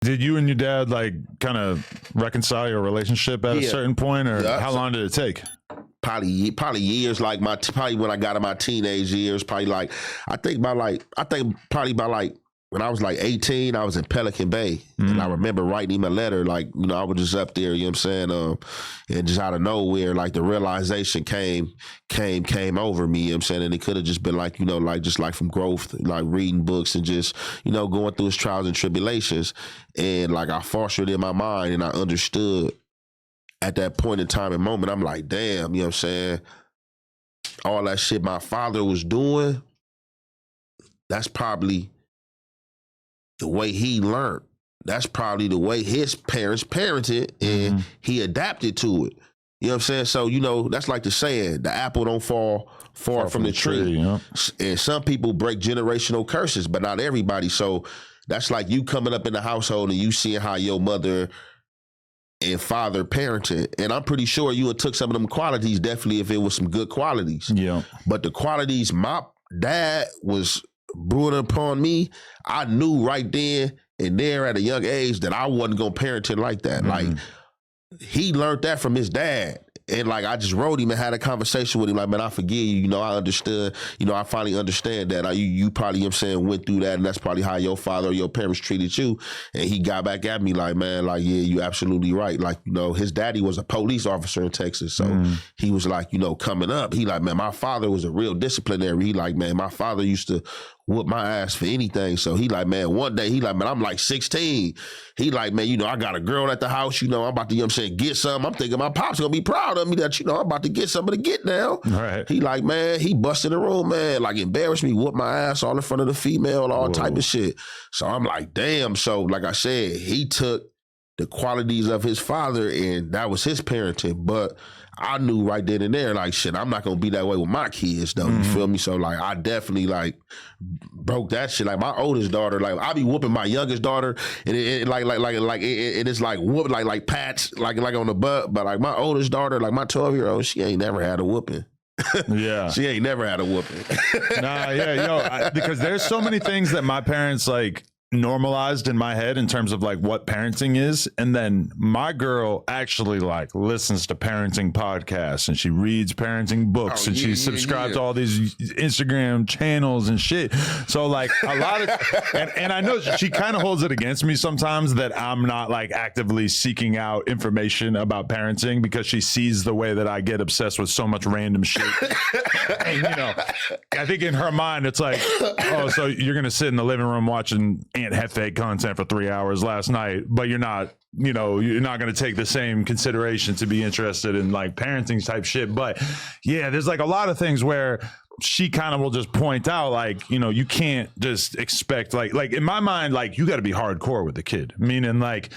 Did you and your dad like kind of reconcile your relationship at a certain point, or how long did it take? Probably years, like probably when I got in my teenage years, probably like I think probably by like when I was like 18, I was in Pelican Bay, and I remember writing him a letter, like, you know, I was just up there, you know what I'm saying, and just out of nowhere, like the realization came over me, you know what I'm saying, and it could have just been like, you know, like just like from growth, like reading books and just, you know, going through his trials and tribulations, and like I fostered in my mind, and I understood at that point in time and moment, I'm like, damn, you know what I'm saying, all that shit my father was doing, that's probably the way he learned. That's probably the way his parents parented, and he adapted to it. You know what I'm saying? So, you know, that's like the saying, the apple don't fall far from the tree. Yeah. And some people break generational curses, but not everybody. So that's like you coming up in the household and you seeing how your mother and father parented. And I'm pretty sure you took some of them qualities, definitely, if it was some good qualities. Yeah. But the qualities my dad was brewing upon me, I knew right then and there at a young age that I wasn't gonna parent it like that. Like, he learned that from his dad. And like, I just wrote him and had a conversation with him, like, man, I forgive you. You know, I understood, you know, I finally understand that. You probably, you know what I'm saying, went through that, and that's probably how your father or your parents treated you. And he got back at me like, man, like, yeah, you absolutely right. Like, you know, his daddy was a police officer in Texas. So he was like, you know, coming up, he like, man, my father was a real disciplinary. He like, man, my father used to whoop my ass for anything. So he like, man, one day, he like, man, I'm like 16. He like, man, you know, I got a girl at the house, you know, I'm about to, you know what I'm saying, get some. I'm thinking my pop's gonna be proud of me that, you know, I'm about to get something to get now. Right. He like, man, he busted the room, man, like embarrassed me, whooped my ass all in front of the female, all type of shit. So I'm like, damn. So like I said, he took the qualities of his father, and that was his parenting. But I knew right then and there, like, shit, I'm not gonna be that way with my kids, though. You feel me? So like, I definitely like broke that shit. Like my oldest daughter, like I be whooping my youngest daughter, and it's like whoop, like pats, like on the butt. But like my oldest daughter, like my 12-year-old, she ain't never had a whooping. Yeah, she ain't never had a whooping. Nah, yeah, because there's so many things that my parents like normalized in my head in terms of like what parenting is, and then my girl actually like listens to parenting podcasts, and she reads parenting books, and she subscribes to all these Instagram channels and shit. So like a lot of and I know she kind of holds it against me sometimes that I'm not like actively seeking out information about parenting, because she sees the way that I get obsessed with so much random shit. And, you know, I think in her mind it's like, oh, so you're gonna sit in the living room watching Ant Jefe content for 3 hours last night, but you're not, you know, you're not going to take the same consideration to be interested in like parenting type shit. But yeah, there's like a lot of things where she kind of will just point out, like, you know, you can't just expect like in my mind, like you got to be hardcore with the kid, meaning like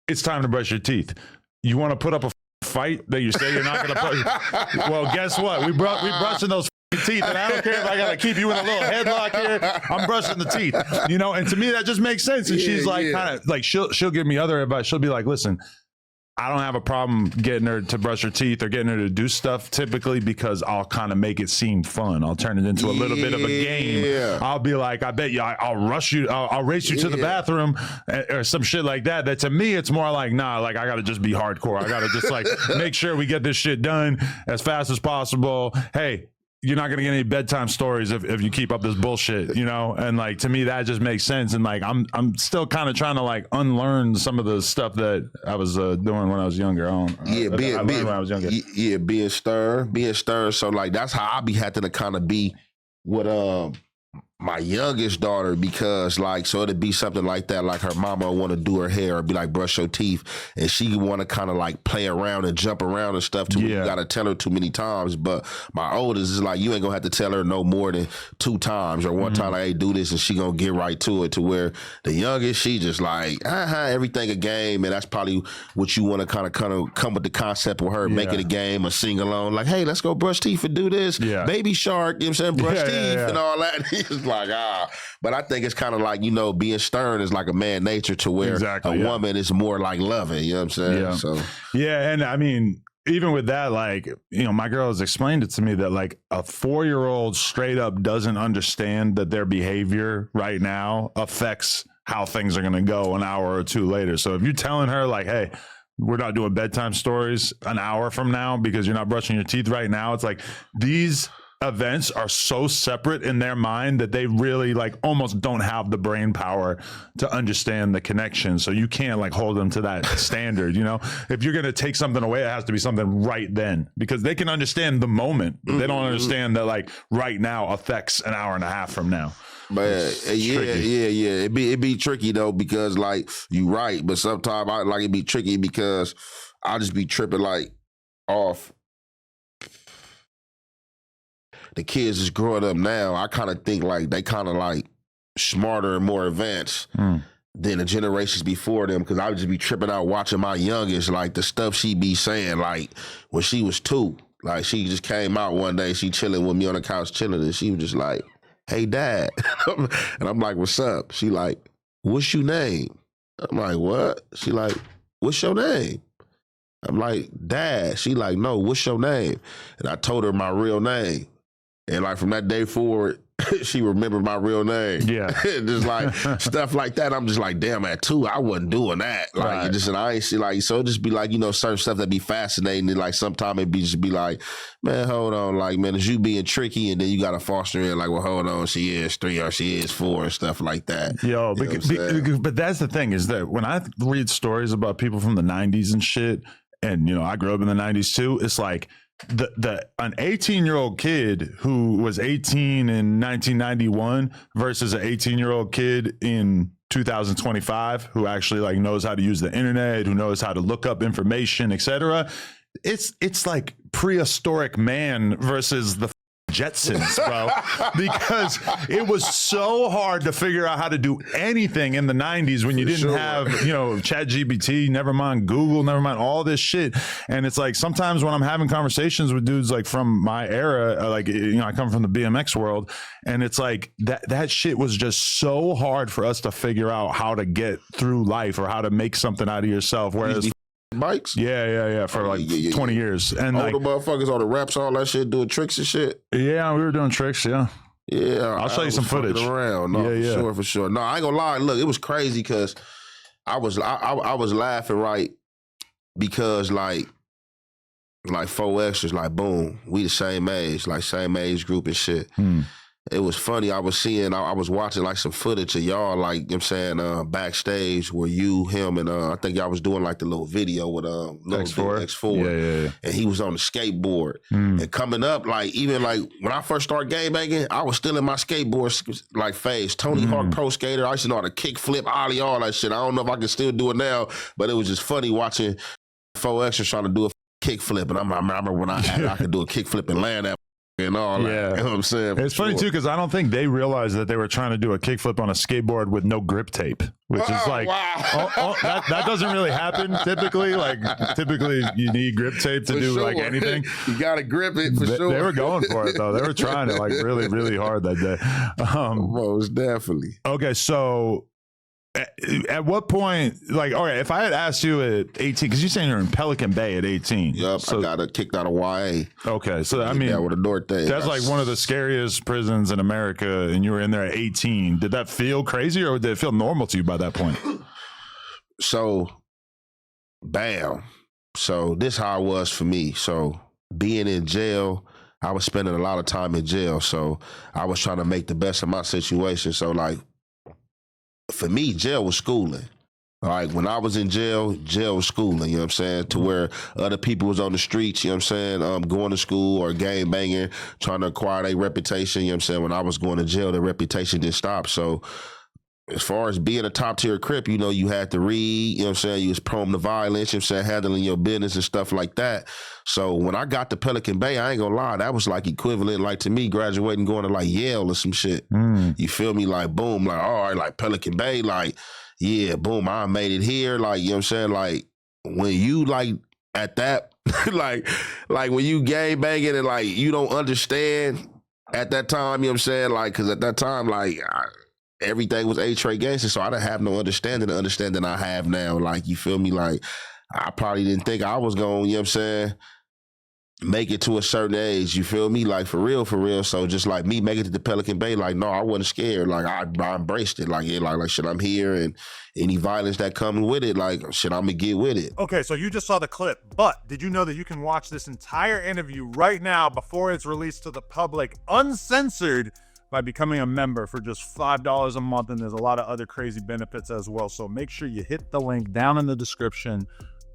it's time to brush your teeth. You want to put up a fight that you say you're not going to put. Well, guess what? We brushing those teeth, and I don't care if I gotta keep you in a little headlock here. I'm brushing the teeth, you know. And to me, that just makes sense. And she's like, kind of like, she'll give me other advice. She'll be like, listen, I don't have a problem getting her to brush her teeth or getting her to do stuff typically, because I'll kind of make it seem fun. I'll turn it into a little bit of a game. I'll be like, I bet you I'll rush you. I'll race you to the bathroom or some shit like that. That to me, it's more like, nah, like I got to just be hardcore. I got to just like make sure we get this shit done as fast as possible. Hey, you're not going to get any bedtime stories if you keep up this bullshit, you know? And like, to me, that just makes sense. And like, I'm still kind of trying to like unlearn some of the stuff that I was doing when I was younger. When I was younger. Being stern. So like, that's how I be having to kind of be with, my youngest daughter, because like, so it'd be something like that, like her mama want to do her hair or be like, brush your teeth, and she want to kind of like play around and jump around and stuff too. You gotta tell her too many times. But my oldest is like, you ain't gonna have to tell her no more than 2 times or one time, like, hey, do this, and she gonna get right to it. To where the youngest, she just like, everything a game. And that's probably what you want to kind of come with the concept with her, make it a game, or sing along, like, hey, let's go brush teeth and do this, baby shark, you know what I'm saying, brush teeth and all that. It's like, but I think it's kind of like, you know, being stern is like a man nature, to where a woman is more like loving, you know what I'm saying? So and I mean, even with that, like, you know, my girl has explained it to me that like a 4-year-old straight up doesn't understand that their behavior right now affects how things are going to go an hour or two later. So if you're telling her like, hey, we're not doing bedtime stories an hour from now because you're not brushing your teeth right now, it's like these events are so separate in their mind that they really like almost don't have the brain power to understand the connection. So you can't like hold them to that standard. You know, if you're going to take something away, it has to be something right then, because they can understand the moment, but they don't understand that like right now affects an hour and a half from now. But yeah. It'd be tricky though, because like you right, but sometimes I like it'd be tricky because I'll just be tripping like off the kids is growing up now. I kind of think like they kind of like smarter and more advanced than the generations before them, because I would just be tripping out watching my youngest, like the stuff she be saying, like when she was 2. Like she just came out one day, she chilling with me on the couch chilling, and she was just like, hey, Dad. And I'm like, what's up? She like, what's your name? I'm like, what? She like, what's your name? I'm like, Dad. She like, no, what's your name? And I told her my real name. And like from that day forward, she remembered my real name. Yeah. Just like stuff like that. I'm just like, damn, at 2, I wasn't doing that. Like, right. Just, and I ain't see like, so it just be like, you know, certain stuff that be fascinating. And like sometimes it be just be like, man, hold on. Like, man, it's you being tricky. And then you got to foster in like, well, hold on, she is 3 or she is 4 and stuff like that. Yo, but that's the thing is that when I read stories about people from the 90s and shit, and, you know, I grew up in the 90s too, it's like, an 18-year-old kid who was 18 in 1991 versus an 18-year-old kid in 2025 who actually like knows how to use the internet, who knows how to look up information, etc. It's like prehistoric man versus the Jetsons, bro, because it was so hard to figure out how to do anything in the 90s when you didn't have, you know, ChatGPT, never mind Google, never mind all this shit. And it's like sometimes when I'm having conversations with dudes like from my era, like, you know, I come from the BMX world, and it's like that shit was just so hard for us to figure out how to get through life or how to make something out of yourself. Whereas bikes? Yeah, for like 20 years. And all like, the motherfuckers, all the reps, all that shit, doing tricks and shit. Yeah, we were doing tricks, yeah. Yeah. I'll show you some footage. Around. No, for sure. No, I ain't gonna lie. Look, it was crazy because I was laughing, right? Because like 4 extras, like boom, we the same age, like same age group and shit. It was funny. I was watching like some footage of y'all, like, you know what I'm saying, backstage where you, him, and I think y'all was doing like the little video with X4. Yeah. And he was on the skateboard. And coming up, like, even like when I first started game banging, I was still in my skateboard like phase. Tony Hawk Pro Skater. I used to know how to kick, flip, ollie, all that shit. I don't know if I can still do it now, but it was just funny watching 4 extras trying to do a kick flip. And I remember when I could do a kick flip and land that and all that. Yeah. You know what I'm saying? It's funny too, because I don't think they realized that they were trying to do a kickflip on a skateboard with no grip tape, which is like, wow. That doesn't really happen typically. Like typically you need grip tape to do like anything. You got to grip it for sure. They were going for it though. They were trying it like really, really hard that day. Most definitely. Okay. So at what point, like, all right, if I had asked you at 18, because you're saying you're in Pelican Bay at 18. Yep, so, I got kicked out of YA. Okay, so I mean, with the North Day. That's like one of the scariest prisons in America, and you were in there at 18. Did that feel crazy, or did it feel normal to you by that point? So, bam. So this how it was for me. So being in jail, I was spending a lot of time in jail. So I was trying to make the best of my situation. So like, for me, jail was schooling. Like when I was in jail was schooling, you know what I'm saying? To where other people was on the streets, you know what I'm saying, going to school or game banging, trying to acquire their reputation, you know what I'm saying? When I was going to jail, the reputation didn't stop. So as far as being a top tier Crip, you know, you had to read, you know what I'm saying? You was prone to violence, you know what I'm saying? Handling your business and stuff like that. So when I got to Pelican Bay, I ain't gonna lie, that was like equivalent, like to me, graduating, going to like Yale or some shit. You feel me? Like, boom, like, all right, like Pelican Bay, like, yeah, boom, I made it here. Like, you know what I'm saying? Like, when you like at that, like when you gang banging and like you don't understand at that time, you know what I'm saying? Like, cause at that time, like, everything was A-Trade gangster, so I didn't have no understanding I have now. Like, you feel me? Like, I probably didn't think I was going, you know what I'm saying, make it to a certain age, you feel me? Like for real. So just like me making it to the Pelican Bay, like no, I wasn't scared. Like I embraced it. Like yeah, like shit, I'm here, and any violence that comes with it, like shit, I'm gonna get with it. Okay, so you just saw the clip, but did you know that you can watch this entire interview right now before it's released to the public, uncensored, by becoming a member for just $5 a month, and there's a lot of other crazy benefits as well. So make sure you hit the link down in the description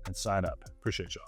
and sign up. Appreciate y'all.